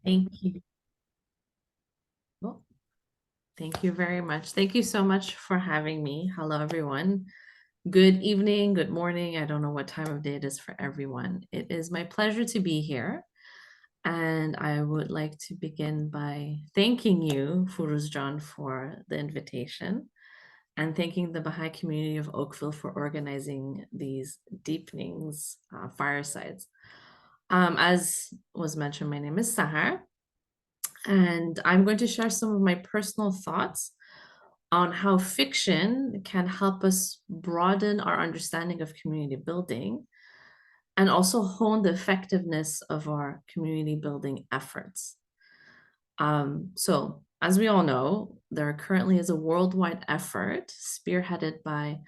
Thank you. Oh, thank you very much. Thank you so much for having me. Hello, everyone. Good evening, good morning. I don't know what time of day it is for everyone. It is my pleasure to be here. And I would like to begin by thanking you, Furuz John, for the invitation and thanking the Baha'i community of Oakville for organizing these deepenings, firesides. As was mentioned, my name is Sahar, and I'm going to share some of my personal thoughts on how fiction can help us broaden our understanding of community building and also hone the effectiveness of our community building efforts. So, as we all know, there currently is a worldwide effort spearheaded by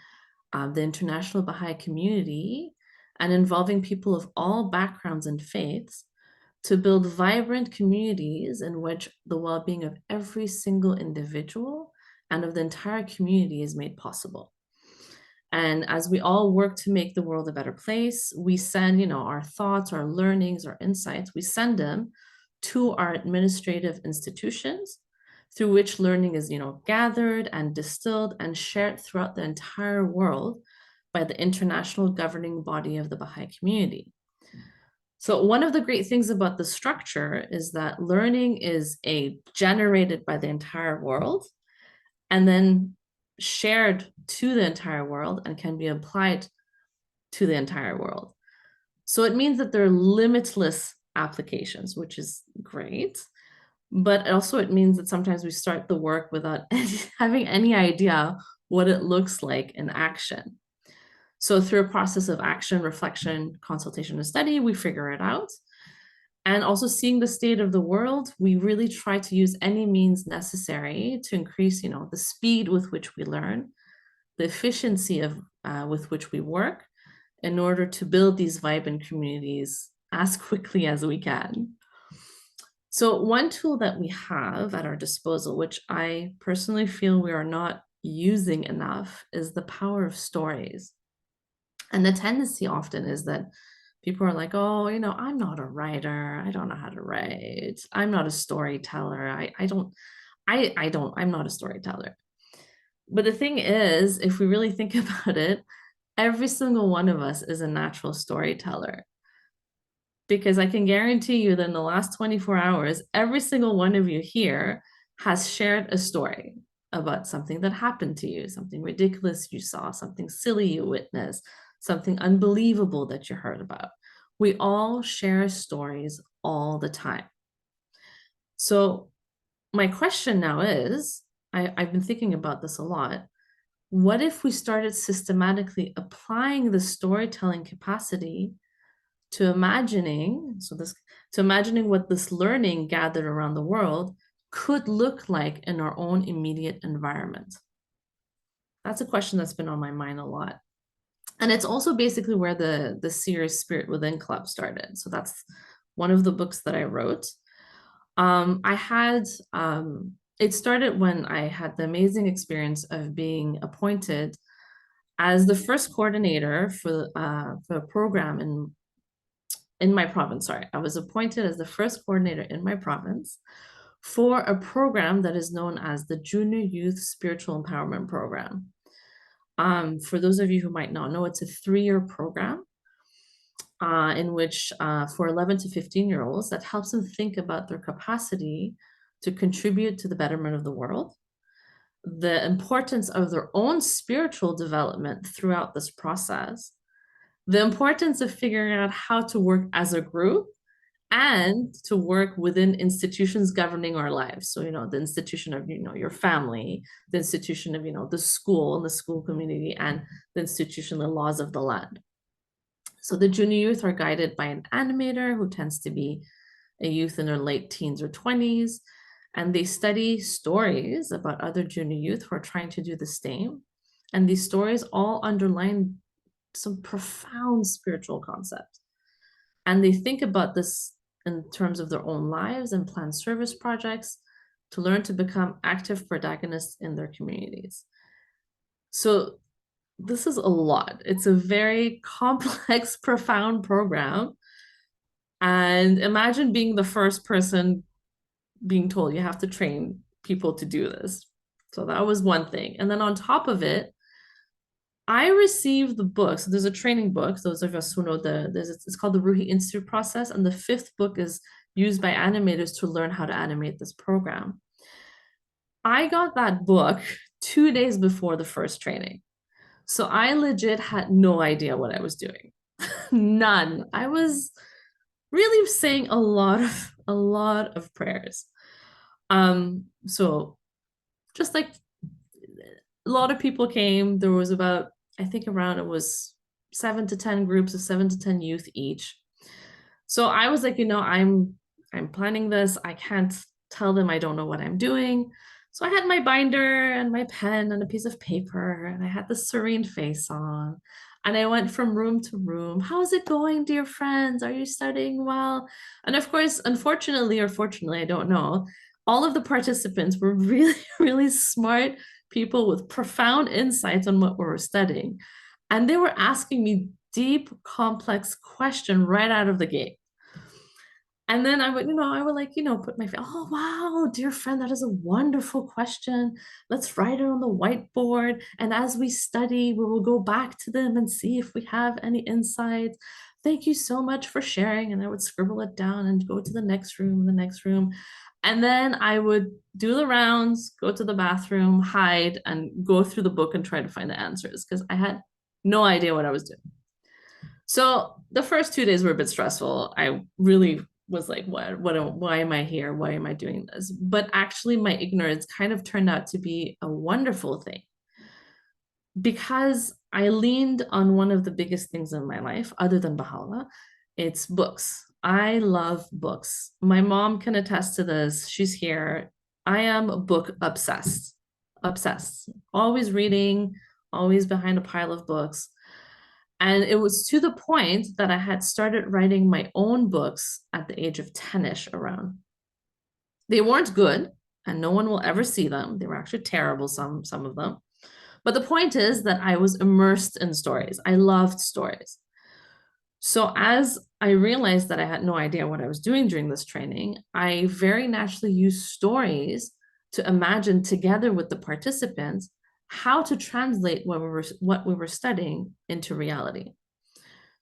the international Baha'i community and involving people of all backgrounds and faiths to build vibrant communities in which the well being of every single individual and of the entire community is made possible. And as we all work to make the world a better place, we send, our thoughts, our learnings, our insights, we send them to our administrative institutions through which learning is, gathered and distilled and shared throughout the entire world by the international governing body of the Baha'i community. So one of the great things about the structure is that learning is generated by the entire world and then shared to the entire world and can be applied to the entire world. So it means that there are limitless applications, which is great. But also it means that sometimes we start the work without having any idea what it looks like in action. So through a process of action, reflection, consultation, and study, we figure it out. And also seeing the state of the world, we really try to use any means necessary to increase, the speed with which we learn, the efficiency of with which we work, in order to build these vibrant communities as quickly as we can. So one tool that we have at our disposal, which I personally feel we are not using enough, is the power of stories. And the tendency often is that people are like, oh, I'm not a writer. I don't know how to write. I'm not a storyteller. I'm not a storyteller. But the thing is, if we really think about it, every single one of us is a natural storyteller. Because I can guarantee you that in the last 24 hours, every single one of you here has shared a story about something that happened to you, something ridiculous you saw, something silly you witnessed, something unbelievable that you heard about. We all share stories all the time. So, my question now is I've been thinking about this a lot. What if we started systematically applying the storytelling capacity to imagining what this learning gathered around the world could look like in our own immediate environment? That's a question that's been on my mind a lot. And it's also basically where the Sears Spirit Within Club started. So that's one of the books that I wrote. I had it started when I had the amazing experience of being appointed as the first coordinator for a program in my province. Sorry, I was appointed as the first coordinator in my province for a program that is known as the Junior Youth Spiritual Empowerment Program. For those of you who might not know, it's a 3-year program in which for 11 to 15-year-olds that helps them think about their capacity to contribute to the betterment of the world, the importance of their own spiritual development throughout this process, the importance of figuring out how to work as a group and to work within institutions governing our lives. So, the institution of, your family, the institution of, the school and the school community, and the institution, the laws of the land. So the junior youth are guided by an animator who tends to be a youth in their late teens or 20s. And they study stories about other junior youth who are trying to do the same. And these stories all underline some profound spiritual concepts. And they think about this in terms of their own lives and plan service projects to learn to become active protagonists in their communities. So this is a lot. It's a very complex, profound program. And imagine being the first person being told you have to train people to do this. So that was one thing. And then on top of it, I received the book. So there's a training book. Those of us who know it's called the Ruhi Institute process. And the fifth book is used by animators to learn how to animate this program. I got that book 2 days before the first training. So I legit had no idea what I was doing. None. I was really saying a lot of prayers. So just like a lot of people came, there was about, I think around it was 7 to 10 groups of 7 to 10 youth each. So I was like, I'm planning this. I can't tell them I don't know what I'm doing. So I had my binder and my pen and a piece of paper, and I had the serene face on. And I went from room to room. How's it going, dear friends? Are you studying well? And of course, unfortunately or fortunately, I don't know, all of the participants were really, really smart people with profound insights on what we were studying. And they were asking me deep, complex question right out of the gate. And then I would like, put my, oh, wow, dear friend, that is a wonderful question. Let's write it on the whiteboard. And as we study, we will go back to them and see if we have any insights. Thank you so much for sharing. And I would scribble it down and go to the next room, the next room. And then I would do the rounds, go to the bathroom, hide, and go through the book and try to find the answers because I had no idea what I was doing. So the first 2 days were a bit stressful. I really was like, why am I here? Why am I doing this? But actually, my ignorance kind of turned out to be a wonderful thing because I leaned on one of the biggest things in my life, other than Baha'u'llah, it's books. I love books. My mom can attest to this. She's here. I am book obsessed, obsessed, always reading, always behind a pile of books. And it was to the point that I had started writing my own books at the age of 10-ish around. They weren't good, and no one will ever see them. They were actually terrible, some of them. But the point is that I was immersed in stories. I loved stories. So as I realized that I had no idea what I was doing during this training, I very naturally used stories to imagine together with the participants how to translate what we were studying into reality.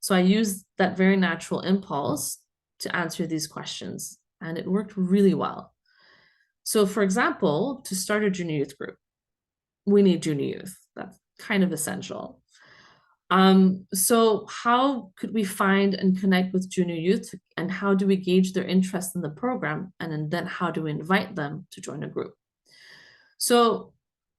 So I used that very natural impulse to answer these questions, and it worked really well. So for example, to start a junior youth group, we need junior youth. That's kind of essential. So how could we find and connect with junior youth, and how do we gauge their interest in the program? And then how do we invite them to join a group? So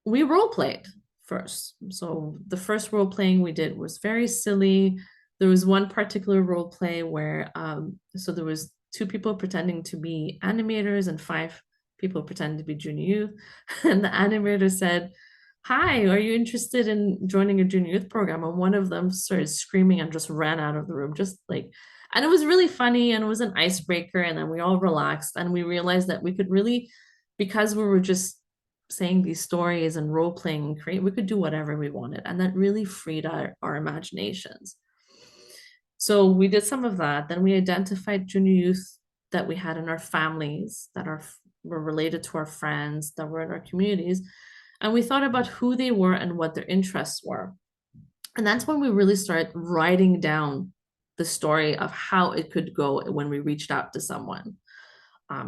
we role played first. So the first role playing we did was very silly. There was one particular role play where, so there was 2 people pretending to be animators and 5 people pretending to be junior youth. And the animator said, hi, are you interested in joining a junior youth program? And one of them started screaming and just ran out of the room, just like, and it was really funny and it was an icebreaker. And then we all relaxed and we realized that we could really, because we were just saying these stories and role playing and create, we could do whatever we wanted. And that really freed our imaginations. So we did some of that. Then we identified junior youth that we had in our families that were related to our friends that were in our communities. And we thought about who they were and what their interests were. And that's when we really started writing down the story of how it could go when we reached out to someone.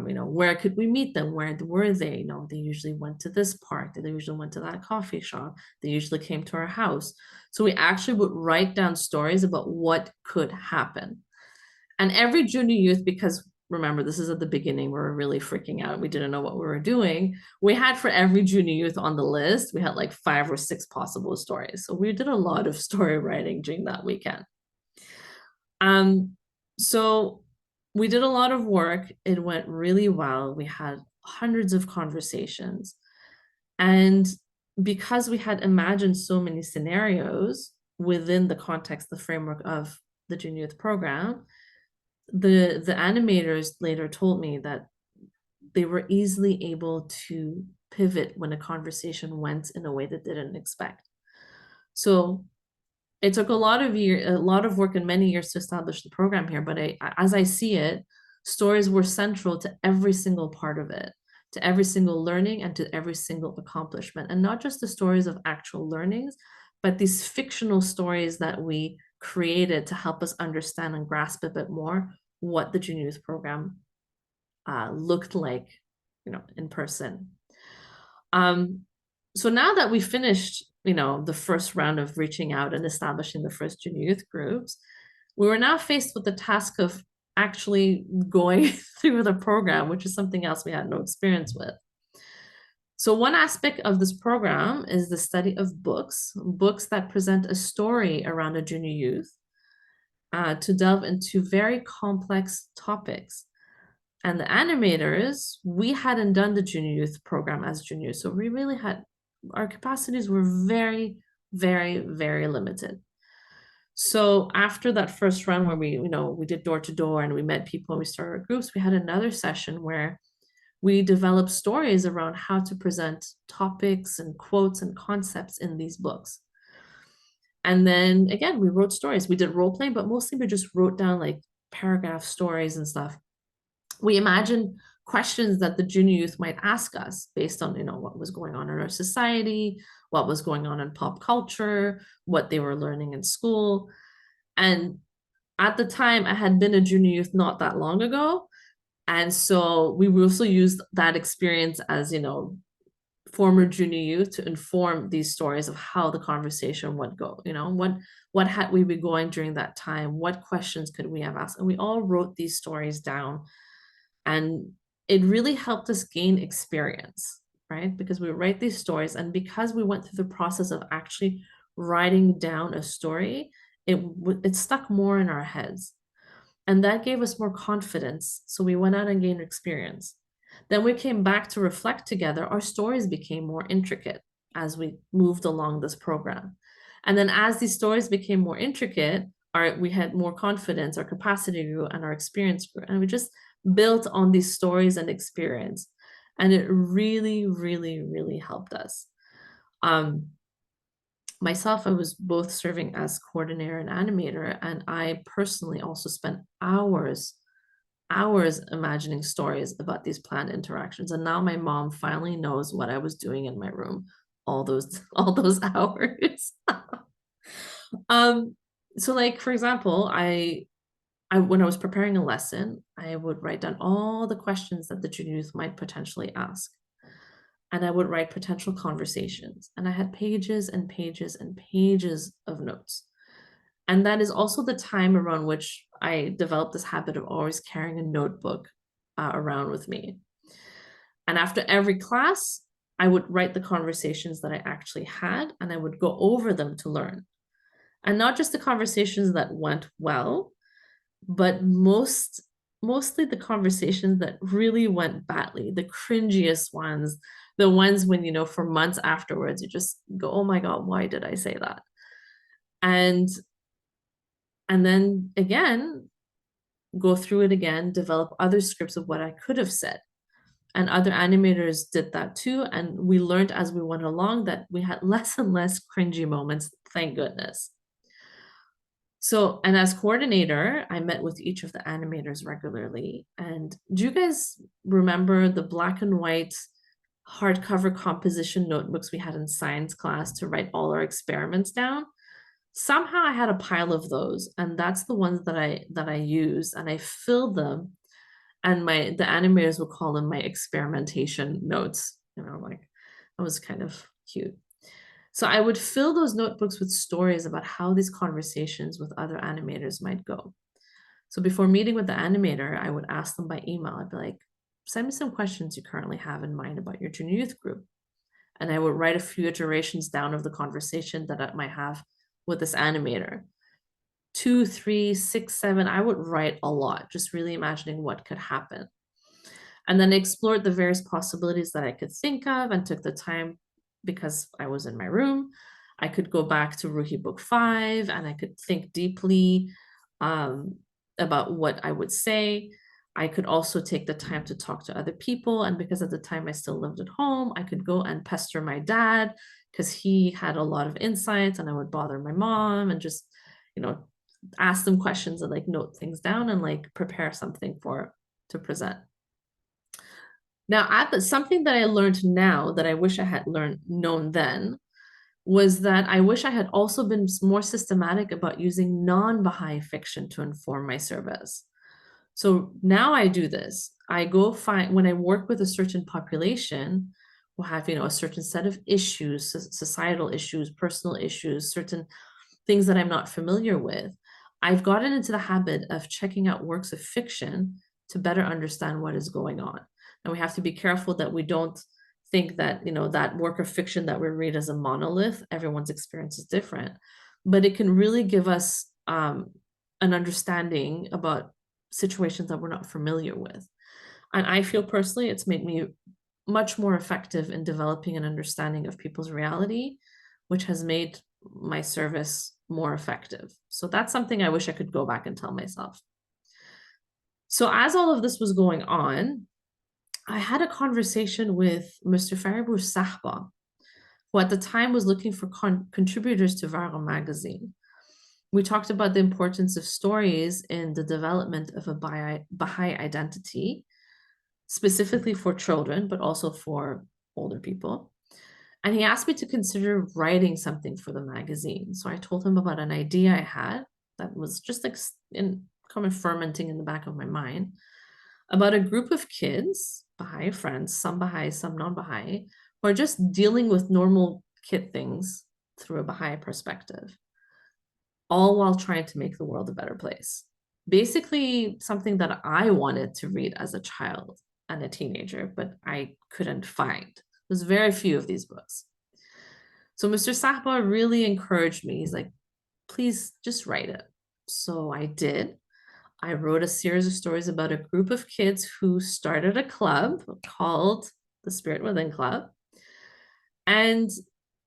Where could we meet them? Where were they? They usually went to this park. They usually went to that coffee shop. They usually came to our house. So we actually would write down stories about what could happen. And every junior youth, because remember, this is at the beginning, we were really freaking out. We didn't know what we were doing. We had for every junior youth on the list, we had like 5 or 6 possible stories. So we did a lot of story writing during that weekend. So we did a lot of work. It went really well. We had hundreds of conversations. And because we had imagined so many scenarios within the context, the framework of the junior youth program, the animators later told me that they were easily able to pivot when a conversation went in a way that they didn't expect. So it took a lot of work and many years to establish the program here, but as I see it, stories were central to every single part of it, to every single learning and to every single accomplishment. And not just the stories of actual learnings, but these fictional stories that we created to help us understand and grasp a bit more what the junior youth program looked like, in person. So now that we finished, the first round of reaching out and establishing the first junior youth groups, we were now faced with the task of actually going through the program, which is something else we had no experience with. So one aspect of this program is the study of books that present a story around a junior youth, to delve into very complex topics. And the animators, we hadn't done the junior youth program as juniors, so we really our capacities were very, very, very limited. So after that first run where we did door to door and we met people and we started our groups, we had another session where we developed stories around how to present topics and quotes and concepts in these books. And then again, we wrote stories. We did role playing, but mostly we just wrote down like paragraph stories and stuff. We imagined questions that the junior youth might ask us based on, what was going on in our society, what was going on in pop culture, what they were learning in school. And at the time, I had been a junior youth not that long ago. And so we also used that experience as, former junior youth to inform these stories of how the conversation would go. What had we been going during that time? What questions could we have asked? And we all wrote these stories down. And it really helped us gain experience, right? Because we write these stories, and because we went through the process of actually writing down a story, it stuck more in our heads. And that gave us more confidence. So we went out and gained experience. Then we came back to reflect together. Our stories became more intricate as we moved along this program. And then as these stories became more intricate, we had more confidence, our capacity grew, and our experience grew. And we just built on these stories and experience. And it really, really, really helped us. Myself, I was both serving as coordinator and animator, and I personally also spent hours imagining stories about these planned interactions. And now my mom finally knows what I was doing in my room all those hours. So like, for example, I when I was preparing a lesson, I would write down all the questions that the junior youth might potentially ask. And I would write potential conversations. And I had pages and pages and pages of notes. And that is also the time around which I developed this habit of always carrying a notebook around with me. And after every class, I would write the conversations that I actually had, and I would go over them to learn. And not just the conversations that went well, but mostly the conversations that really went badly, the cringiest ones, the ones when, for months afterwards, you just go, oh my God, why did I say that? And then again, go through it again, develop other scripts of what I could have said. And other animators did that too. And we learned as we went along that we had less and less cringy moments, thank goodness. So, and as coordinator, I met with each of the animators regularly. And do you guys remember the black and white hardcover composition notebooks we had in science class to write all our experiments down? Somehow I had a pile of those, and that's the ones that I used, and I filled them, and the animators would call them my experimentation notes. Like that was kind of cute. So I would fill those notebooks with stories about how these conversations with other animators might go. So before meeting with the animator, I would ask them by email. I'd be like, send me some questions you currently have in mind about your junior youth group. And I would write a few iterations down of the conversation that I might have with this animator. 2, 3, 6, 7, I would write a lot, just really imagining what could happen. And then I explored the various possibilities that I could think of and took the time, because I was in my room, I could go back to Ruhi book 5 and I could think deeply about what I would say. I could also take the time to talk to other people. And because at the time I still lived at home, I could go and pester my dad because he had a lot of insights, and I would bother my mom and just, you know, ask them questions and like note things down and like prepare something for to present. Now, something that I learned now that I wish I had known then was that I wish I had also been more systematic about using non-Baha'i fiction to inform my service. So now I do this. I go find when I work with a certain population, we'll have, you know, a certain set of issues, societal issues, personal issues, certain things that I'm not familiar with. I've gotten into the habit of checking out works of fiction to better understand what is going on. And we have to be careful that we don't think that, you know, that work of fiction that we read as a monolith, everyone's experience is different, but it can really give us an understanding about situations that we're not familiar with. And I feel personally it's made me much more effective in developing an understanding of people's reality, which has made my service more effective. So that's something I wish I could go back and tell myself. So as all of this was going on, I had a conversation with Mr. Faribour Sahba, who at the time was looking for contributors to Vara magazine. We talked about the importance of stories in the development of a Baha'i identity, specifically for children, but also for older people. And he asked me to consider writing something for the magazine. So I told him about an idea I had that was just like kind of fermenting in the back of my mind about a group of kids, Baha'i friends, some Baha'i, some non-Baha'i, who are just dealing with normal kid things through a Baha'i perspective, all while trying to make the world a better place. Basically, something that I wanted to read as a child and a teenager, but I couldn't find. There's very few of these books. So Mr. Sahba really encouraged me. He's like, please just write it. So I did. I wrote a series of stories about a group of kids who started a club called the Spirit Within Club. And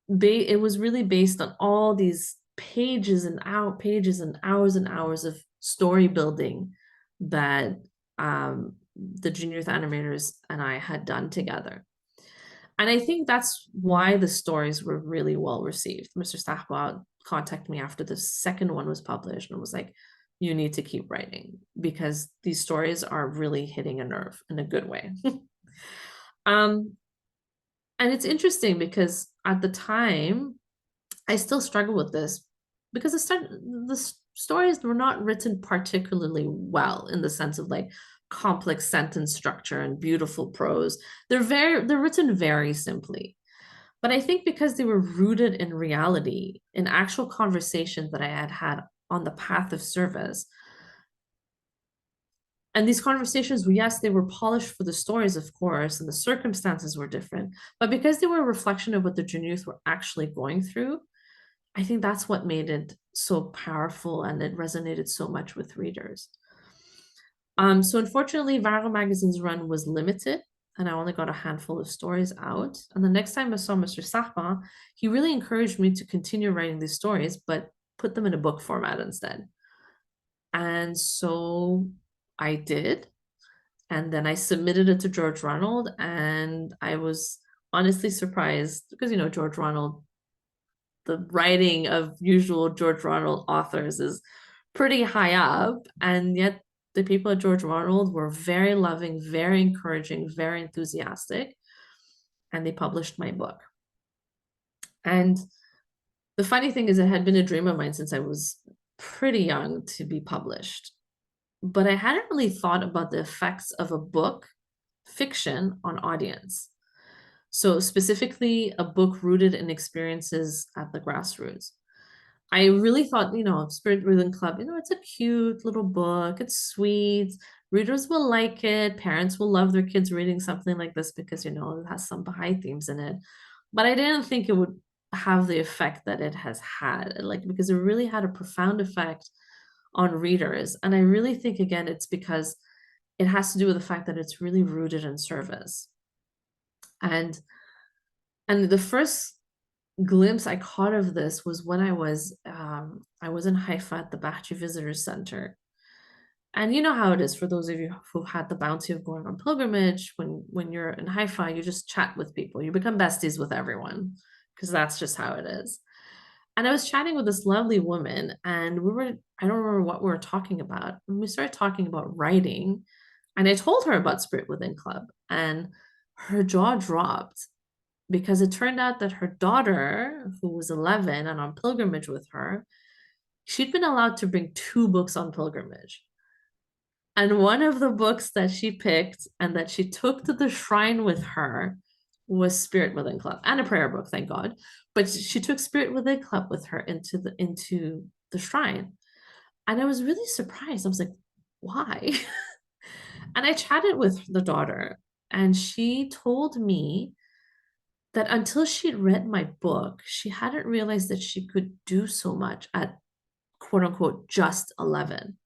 it was really based on all these pages and hours and hours of story building that the junior youth animators and I had done together. And I think that's why the stories were really well received. Mr. Stachbot contacted me after the second one was published and was like, you need to keep writing because these stories are really hitting a nerve in a good way. And it's interesting because at the time, I still struggle with this because the stories were not written particularly well in the sense of like complex sentence structure and beautiful prose. They're written very simply. But I think because they were rooted in reality, in actual conversations that I had had on the path of service, and these conversations, yes, they were polished for the stories, of course, and the circumstances were different, but because they were a reflection of what the junior youth were actually going through, I think that's what made it so powerful and it resonated so much with readers. So unfortunately, Vara Magazine's run was limited and I only got a handful of stories out. And the next time I saw Mr. Sahba, he really encouraged me to continue writing these stories, but put them in a book format instead. And so I did. And then I submitted it to George Ronald, and I was honestly surprised because, you know, George Ronald, the writing of usual George Ronald authors is pretty high up, and yet the people at George Ronald were very loving, very encouraging, very enthusiastic, and they published my book. And the funny thing is, it had been a dream of mine since I was pretty young to be published, but I hadn't really thought about the effects of a book fiction on audience. So specifically a book rooted in experiences at the grassroots. I really thought, you know, Spirit Within Club, you know, it's a cute little book. It's sweet. Readers will like it. Parents will love their kids reading something like this because, you know, it has some Baha'i themes in it. But I didn't think it would have the effect that it has had, like, because it really had a profound effect on readers. And I really think, again, it's because it has to do with the fact that it's really rooted in service. And the first glimpse I caught of this was when I was in Haifa at the Bahchi Visitors Center. And you know how it is for those of you who had the bounty of going on pilgrimage. When you're in hi-fi, you just chat with people. You become besties with everyone because that's just how it is. And I was chatting with this lovely woman, and I don't remember what we were talking about. And we started talking about writing, and I told her about Spirit Within Club, and her jaw dropped because it turned out that her daughter, who was 11 and on pilgrimage with her, she'd been allowed to bring two books on pilgrimage. And one of the books that she picked and that she took to the shrine with her was Spirit Within Club, and a prayer book, thank God. But she took Spirit Within Club with her into the shrine. And I was really surprised. I was like, why? And I chatted with the daughter, and she told me that until she'd read my book, she hadn't realized that she could do so much at quote unquote just 11.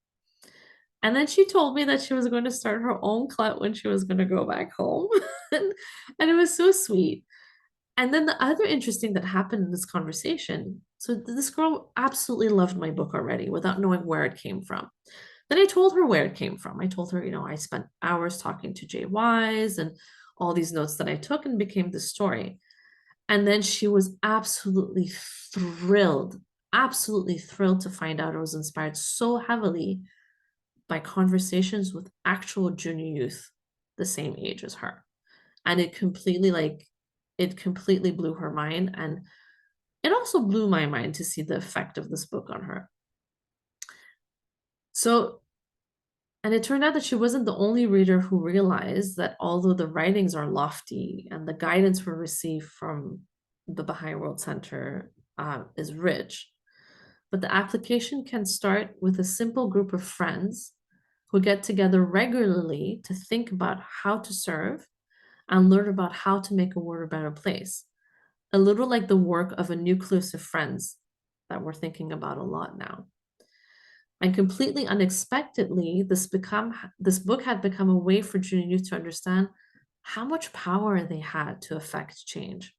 And then she told me that she was going to start her own club when she was going to go back home. And it was so sweet. And then the other interesting that happened in this conversation, so this girl absolutely loved my book already without knowing where it came from. Then I told her where it came from. I told her, I spent hours talking to Jay Wise and all these notes that I took and became the story. And then she was absolutely thrilled to find out I was inspired so heavily by conversations with actual junior youth the same age as her. And it completely blew her mind. And it also blew my mind to see the effect of this book on her. So, and it turned out that she wasn't the only reader who realized that although the writings are lofty and the guidance we receive from the Baha'i World Center is rich, but the application can start with a simple group of friends who get together regularly to think about how to serve and learn about how to make a world a better place. A little like the work of a nucleus of friends that we're thinking about a lot now. And completely unexpectedly, this book had become a way for junior youth to understand how much power they had to affect change.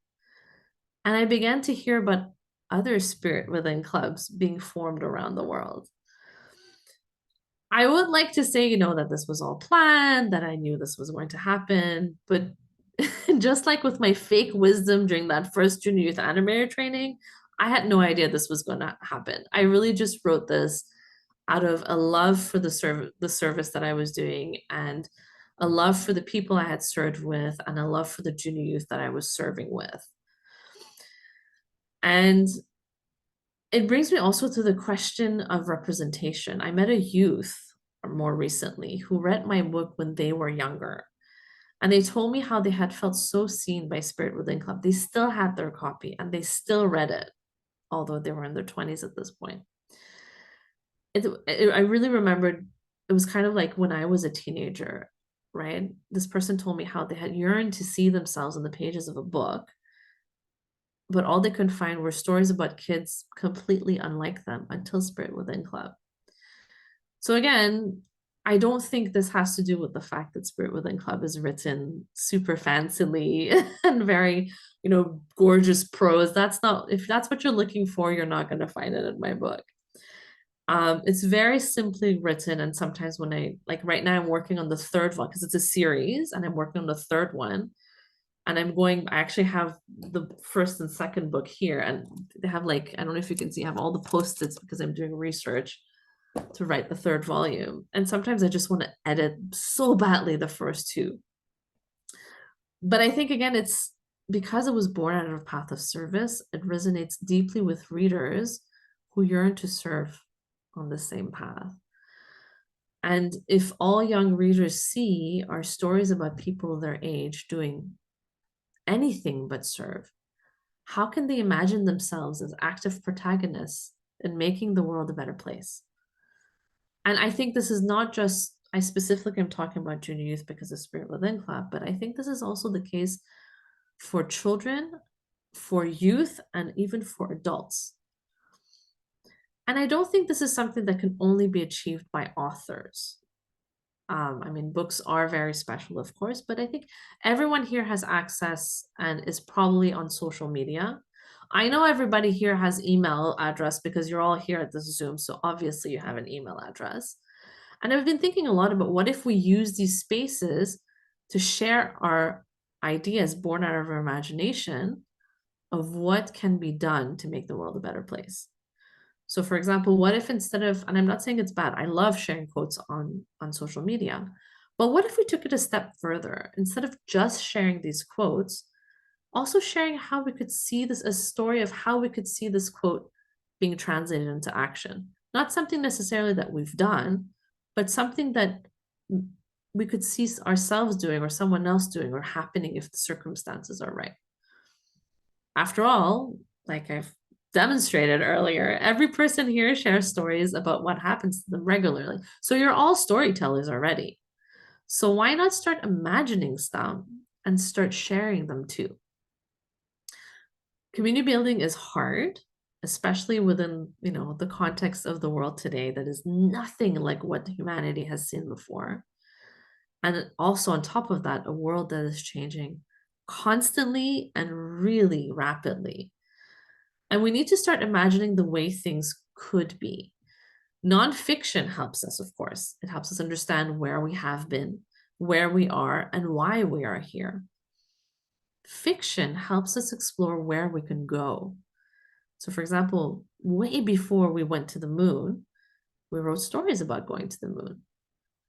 And I began to hear about other Spirit Within clubs being formed around the world. I would like to say, that this was all planned, that I knew this was going to happen, but just like with my fake wisdom during that first junior youth animator training, I had no idea this was going to happen. I really just wrote this out of a love for the service that I was doing, and a love for the people I had served with, and a love for the junior youth that I was serving with. And it brings me also to the question of representation. I met a youth more recently who read my book when they were younger. And they told me how they had felt so seen by Spirit Within Club. They still had their copy and they still read it, although they were in their 20s at this point. I really remembered it was kind of like when I was a teenager, right? This person told me how they had yearned to see themselves in the pages of a book, but all they could find were stories about kids completely unlike them until Spirit Within Club. So again, I don't think this has to do with the fact that Spirit Within Club is written super fancily and very, gorgeous prose. If that's what you're looking for, you're not going to find it in my book. It's very simply written. And sometimes when like right now, I'm working on the third one because it's a series and I'm working on the third one. And I actually have the first and second book here. And they have I don't know if you can see, I have all the post-its because I'm doing research to write the third volume. And sometimes I just want to edit so badly the first two. But I think, again, it's because it was born out of a path of service, it resonates deeply with readers who yearn to serve on the same path. And if all young readers see are stories about people their age doing anything but serve, how can they imagine themselves as active protagonists in making the world a better place? And I think this is not just, I specifically am talking about junior youth because of Spirit Within Club, but I think this is also the case for children, for youth, and even for adults. And I don't think this is something that can only be achieved by authors. Books are very special, of course, but I think everyone here has access and is probably on social media. I know everybody here has email address because you're all here at this Zoom, so obviously you have an email address. And I've been thinking a lot about what if we use these spaces to share our ideas born out of our imagination of what can be done to make the world a better place. So for example, what if instead of, and I'm not saying it's bad, I love sharing quotes on social media, but what if we took it a step further? Instead of just sharing these quotes, also sharing how we could see this, a story of how we could see this quote being translated into action. Not something necessarily that we've done, but something that we could see ourselves doing or someone else doing or happening if the circumstances are right. After all, like I've demonstrated earlier, every person here shares stories about what happens to them regularly. So you're all storytellers already. So why not start imagining stuff and start sharing them too? Community building is hard, especially within, the context of the world today that is nothing like what humanity has seen before. And also on top of that, a world that is changing constantly and really rapidly. And we need to start imagining the way things could be. Nonfiction helps us, of course. It helps us understand where we have been, where we are, and why we are here. Fiction helps us explore where we can go. So, for example, way before we went to the moon, we wrote stories about going to the moon.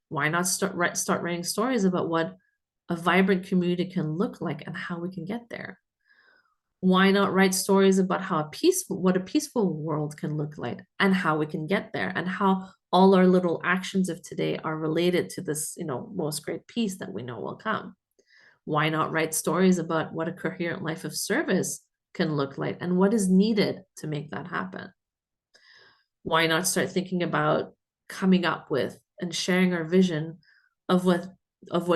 Why not start writing stories about what a vibrant community can look like and how we can get there? Why not write stories about what a peaceful world can look like and how we can get there and how all our little actions of today are related to this, most great peace that we know will come? Why not write stories about what a coherent life of service can look like and what is needed to make that happen? Why not start thinking about coming up with and sharing our vision of what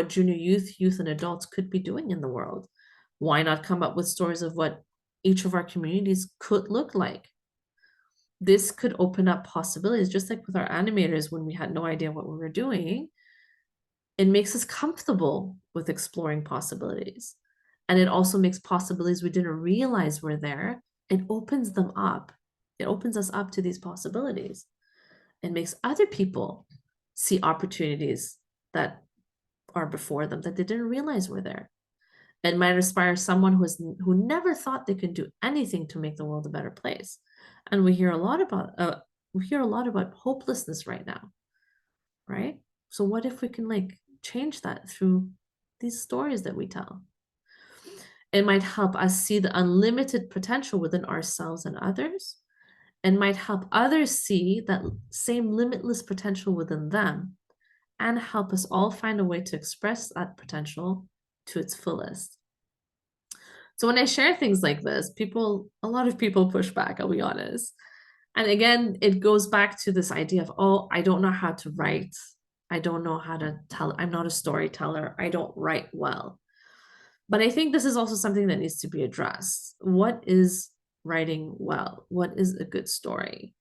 junior youth, and adults could be doing in the world? Why not come up with stories of what each of our communities could look like? This could open up possibilities, just like with our animators when we had no idea what we were doing. It makes us comfortable with exploring possibilities. And it also makes possibilities we didn't realize were there. It opens them up. It opens us up to these possibilities. It makes other people see opportunities that are before them that they didn't realize were there. It might inspire someone who never thought they could do anything to make the world a better place. And we hear a lot about hopelessness right now, right? So what if we can change that through these stories that we tell? It might help us see the unlimited potential within ourselves and others, and might help others see that same limitless potential within them, and help us all find a way to express that potential to its fullest. So when I share things like this, a lot of people push back, I'll be honest. And again, it goes back to this idea of, oh, I don't know how to write. I don't know how to tell. I'm not a storyteller. I don't write well. But I think this is also something that needs to be addressed. What is writing well? What is a good story?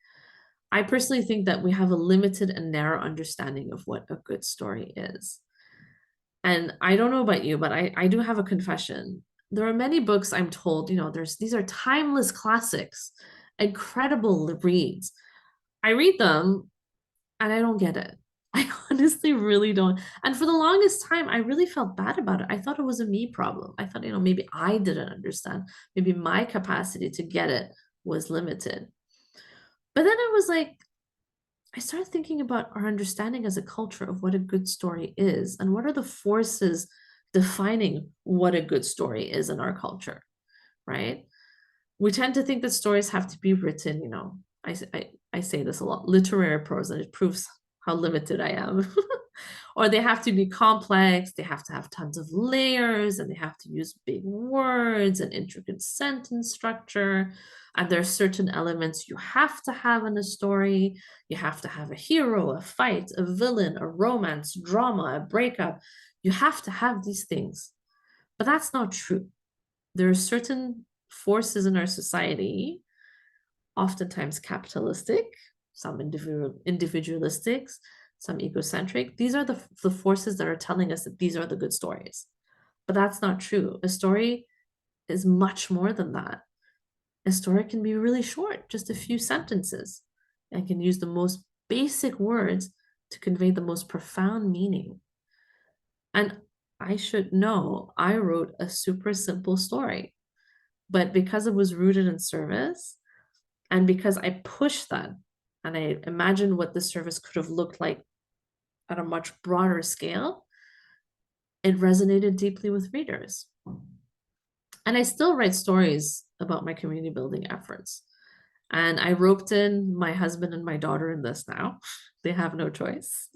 I personally think that we have a limited and narrow understanding of what a good story is. And I don't know about you, but I do have a confession. There are many books I'm told, these are timeless classics, incredible reads. I read them and I don't get it. I honestly really don't. And for the longest time, I really felt bad about it. I thought it was a me problem. I thought, maybe I didn't understand. Maybe my capacity to get it was limited. But then I started thinking about our understanding as a culture of what a good story is and what are the forces defining what a good story is in our culture, right? We tend to think that stories have to be written, I say this a lot, literary prose, and it proves how limited I am. Or they have to be complex, they have to have tons of layers, and they have to use big words and intricate sentence structure. And there are certain elements you have to have in a story. You have to have a hero, a fight, a villain, a romance, drama, a breakup. You have to have these things. But that's not true. There are certain forces in our society, oftentimes capitalistic, some individualistic, some egocentric. These are the forces that are telling us that these are the good stories. But that's not true. A story is much more than that. A story can be really short, just a few sentences, and can use the most basic words to convey the most profound meaning. And I should know I wrote a super simple story, but because it was rooted in service and because I pushed that and I imagined what the service could have looked like at a much broader scale, it resonated deeply with readers. And I still write stories about my community building efforts. And I roped in my husband and my daughter in this now. They have no choice.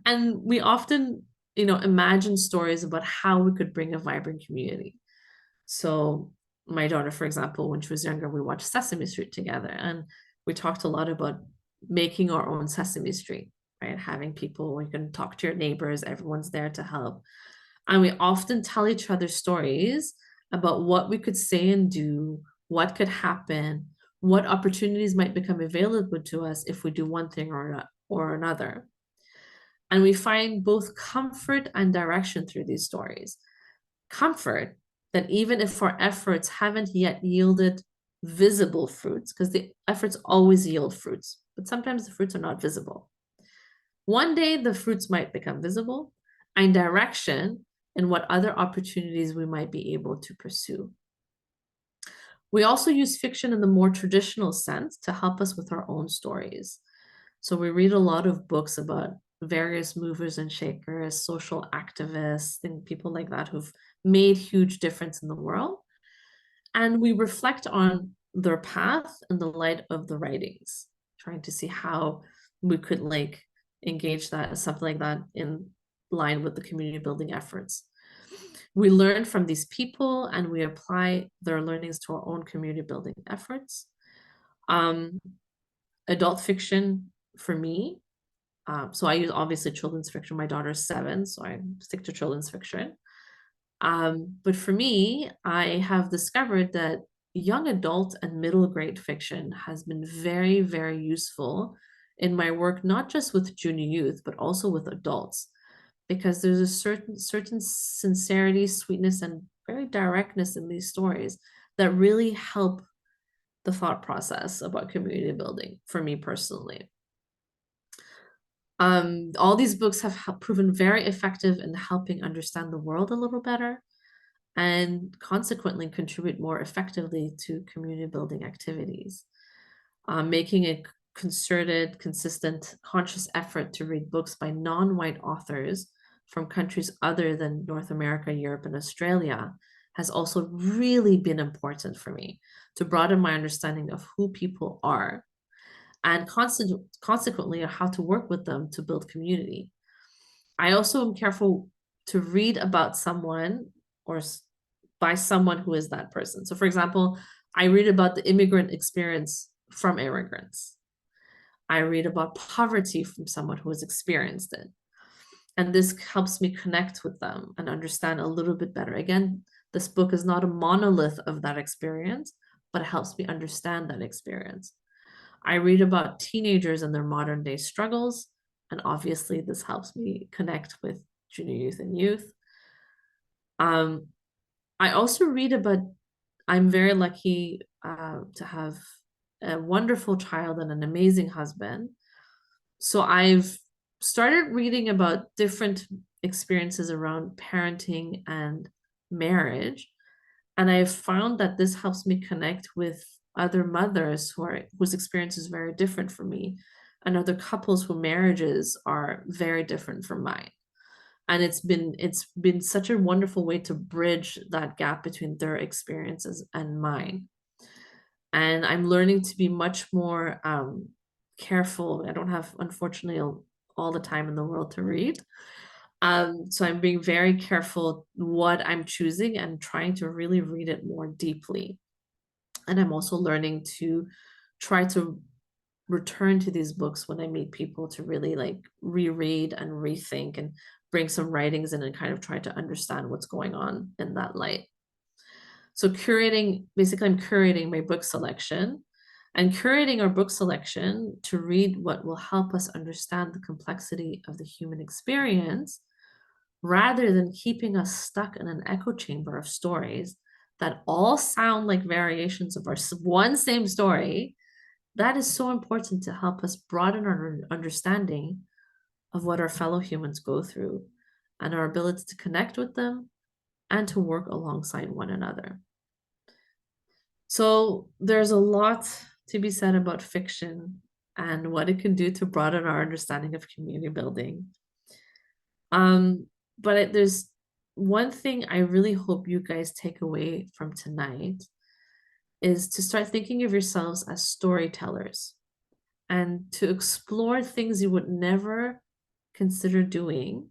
And we often, imagine stories about how we could bring a vibrant community. So my daughter, for example, when she was younger, we watched Sesame Street together, and we talked a lot about making our own Sesame Street, right? Having people where you can talk to your neighbors, everyone's there to help. And we often tell each other stories about what we could say and do, what could happen, what opportunities might become available to us if we do one thing or another. And we find both comfort and direction through these stories. Comfort that even if our efforts haven't yet yielded visible fruits, because the efforts always yield fruits, but sometimes the fruits are not visible. One day the fruits might become visible, and direction in what other opportunities we might be able to pursue. We also use fiction in the more traditional sense to help us with our own stories. So we read a lot of books about various movers and shakers, social activists, and people like that who've made huge difference in the world. And we reflect on their path in the light of the writings, trying to see how we could engage that, something like that, in line with the community building efforts. We learn from these people and we apply their learnings to our own community building efforts. Adult fiction for me, so I use obviously children's fiction. My daughter's 7, so I stick to children's fiction. But for me, I have discovered that young adult and middle grade fiction has been very, very useful in my work, not just with junior youth, but also with adults, because there's a certain sincerity, sweetness, and very directness in these stories that really help the thought process about community building for me personally. All these books have proven very effective in helping understand the world a little better and consequently contribute more effectively to community building activities. Making a concerted, consistent, conscious effort to read books by non-white authors from countries other than North America, Europe, and Australia has also really been important for me to broaden my understanding of who people are and consequently how to work with them to build community. I also am careful to read about someone or by someone who is that person. So, for example, I read about the immigrant experience from immigrants. I read about poverty from someone who has experienced it. And this helps me connect with them and understand a little bit better. Again, this book is not a monolith of that experience, but it helps me understand that experience. I read about teenagers and their modern day struggles, and obviously this helps me connect with junior youth and youth. I also read about, I'm very lucky to have a wonderful child and an amazing husband. So I've started reading about different experiences around parenting and marriage. And I've found that this helps me connect with other mothers whose experience is very different from me, and other couples whose marriages are very different from mine. And it's been such a wonderful way to bridge that gap between their experiences and mine. And I'm learning to be much more careful. I don't have, unfortunately, all the time in the world to read. So I'm being very careful what I'm choosing and trying to really read it more deeply. And I'm also learning to try to return to these books when I meet people to really reread and rethink and bring some writings in and kind of try to understand what's going on in that light. So basically I'm curating my book selection and curating our book selection to read what will help us understand the complexity of the human experience rather than keeping us stuck in an echo chamber of stories that all sound like variations of our one same story. That is so important to help us broaden our understanding of what our fellow humans go through and our ability to connect with them and to work alongside one another. So there's a lot to be said about fiction and what it can do to broaden our understanding of community building. But there's one thing I really hope you guys take away from tonight is to start thinking of yourselves as storytellers and to explore things you would never consider doing.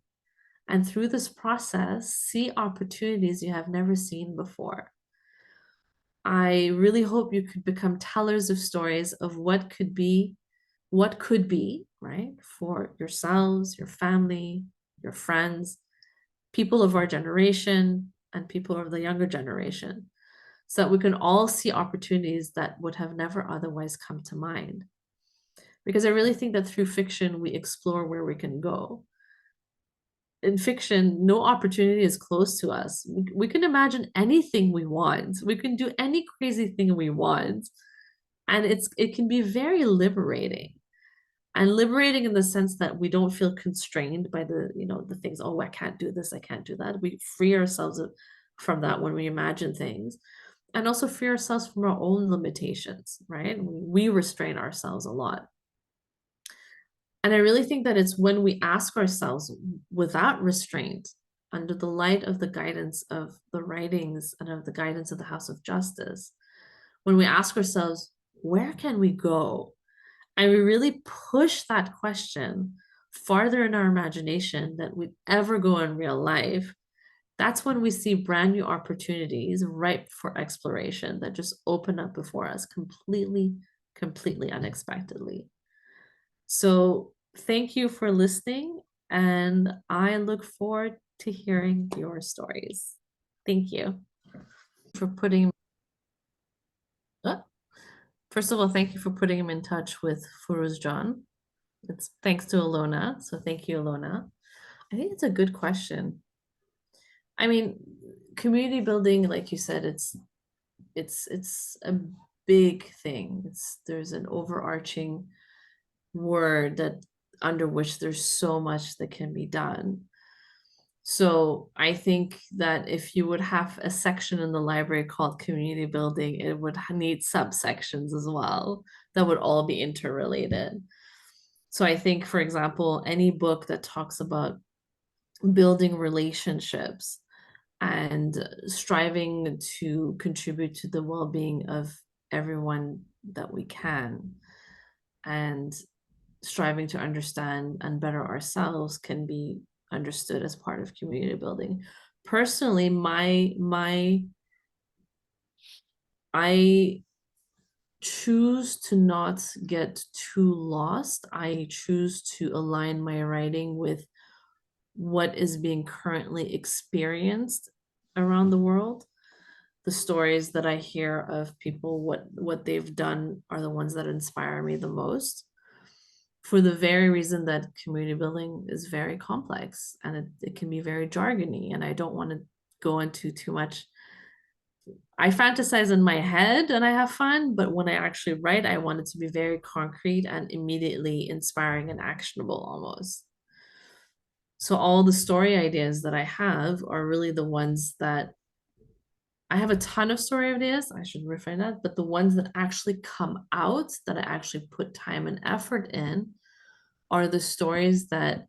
And through this process, see opportunities you have never seen before. I really hope you could become tellers of stories of what could be, right? For yourselves, your family, your friends, people of our generation, and people of the younger generation, so that we can all see opportunities that would have never otherwise come to mind. Because I really think that through fiction, we explore where we can go. In fiction, no opportunity is close to us. We can imagine anything we want. We can do any crazy thing we want. And it can be very liberating. And liberating in the sense that we don't feel constrained by the things, oh, I can't do this, I can't do that. We free ourselves from that when we imagine things. And also free ourselves from our own limitations, right? We restrain ourselves a lot. And I really think that it's when we ask ourselves without restraint, under the light of the guidance of the writings and of the guidance of the House of Justice, when we ask ourselves, where can we go? And we really push that question farther in our imagination than we'd ever go in real life, that's when we see brand new opportunities ripe for exploration that just open up before us completely unexpectedly. So thank you for listening, and I look forward to hearing your stories. Thank you for putting. First of all, thank you for putting him in touch with Furuz John. It's thanks to Alona. So thank you, Alona. I think it's a good question. I mean, community building, like you said, it's a big thing. There's an overarching word that under which there's so much that can be done. So I think that if you would have a section in the library called community building, it would need subsections as well that would all be interrelated. So I think, for example, any book that talks about building relationships and striving to contribute to the well-being of everyone that we can, and striving to understand and better ourselves can be understood as part of community building. Personally, I choose to not get too lost. I choose to align my writing with what is being currently experienced around the world. The stories that I hear of people, what they've done are the ones that inspire me the most, for the very reason that community building is very complex and it can be very jargony, and I don't want to go into too much. I fantasize in my head and I have fun, but when I actually write, I want it to be very concrete and immediately inspiring and actionable almost. So all the story ideas that I have are really the ones that I have a ton of story ideas, I should refine that, but the ones that actually come out, that I actually put time and effort in, are the stories that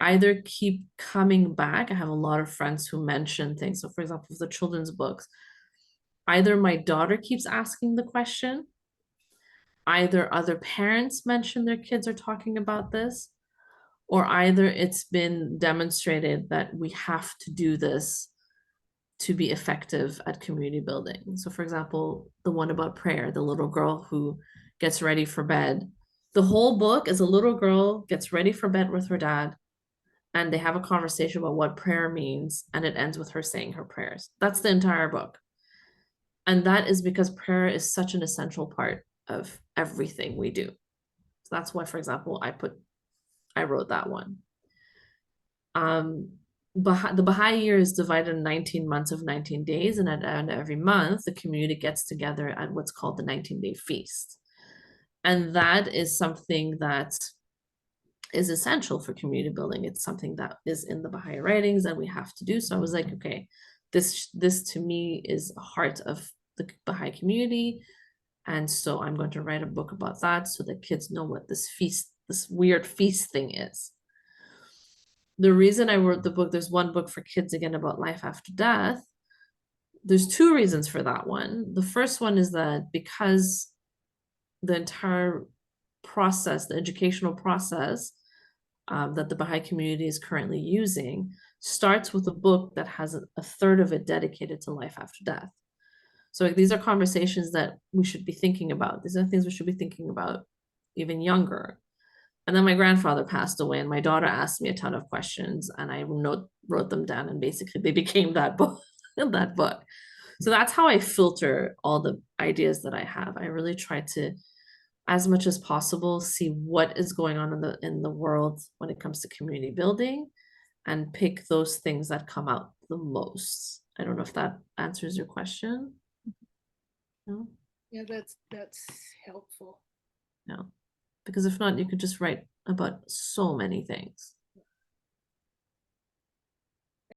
either keep coming back. I have a lot of friends who mention things. So for example, the children's books, either my daughter keeps asking the question, either other parents mention their kids are talking about this, or either it's been demonstrated that we have to do this to be effective at community building. So for example, the one about prayer, the little girl who gets ready for bed. The whole book is a little girl gets ready for bed with her dad, and they have a conversation about what prayer means, and it ends with her saying her prayers. That's the entire book. And that is because prayer is such an essential part of everything we do. So that's why, for example, I wrote that one. The Baha'i year is divided in 19 months of 19 days, and at end every month, the community gets together at what's called the 19-day feast. And that is something that is essential for community building. It's something that is in the Baha'i writings that we have to do. So I was like, okay, this to me is a heart of the Baha'i community. And so I'm going to write a book about that so that kids know what this feast, this weird feast thing is. The reason I wrote the book, there's one book for kids again about life after death. There's two reasons for that one. The first one is that because the entire process, the educational process that the Baha'i community is currently using, starts with a book that has a third of it dedicated to life after death. So like, these are conversations that we should be thinking about. These are things we should be thinking about even younger. And then my grandfather passed away, and my daughter asked me a ton of questions, and I wrote them down, and basically they became that book. That book. So that's how I filter all the ideas that I have. I really try to, as much as possible, see what is going on in the world when it comes to community building, and pick those things that come out the most. I don't know if that answers your question. No? Yeah, that's helpful. No. Because if not, you could just write about so many things.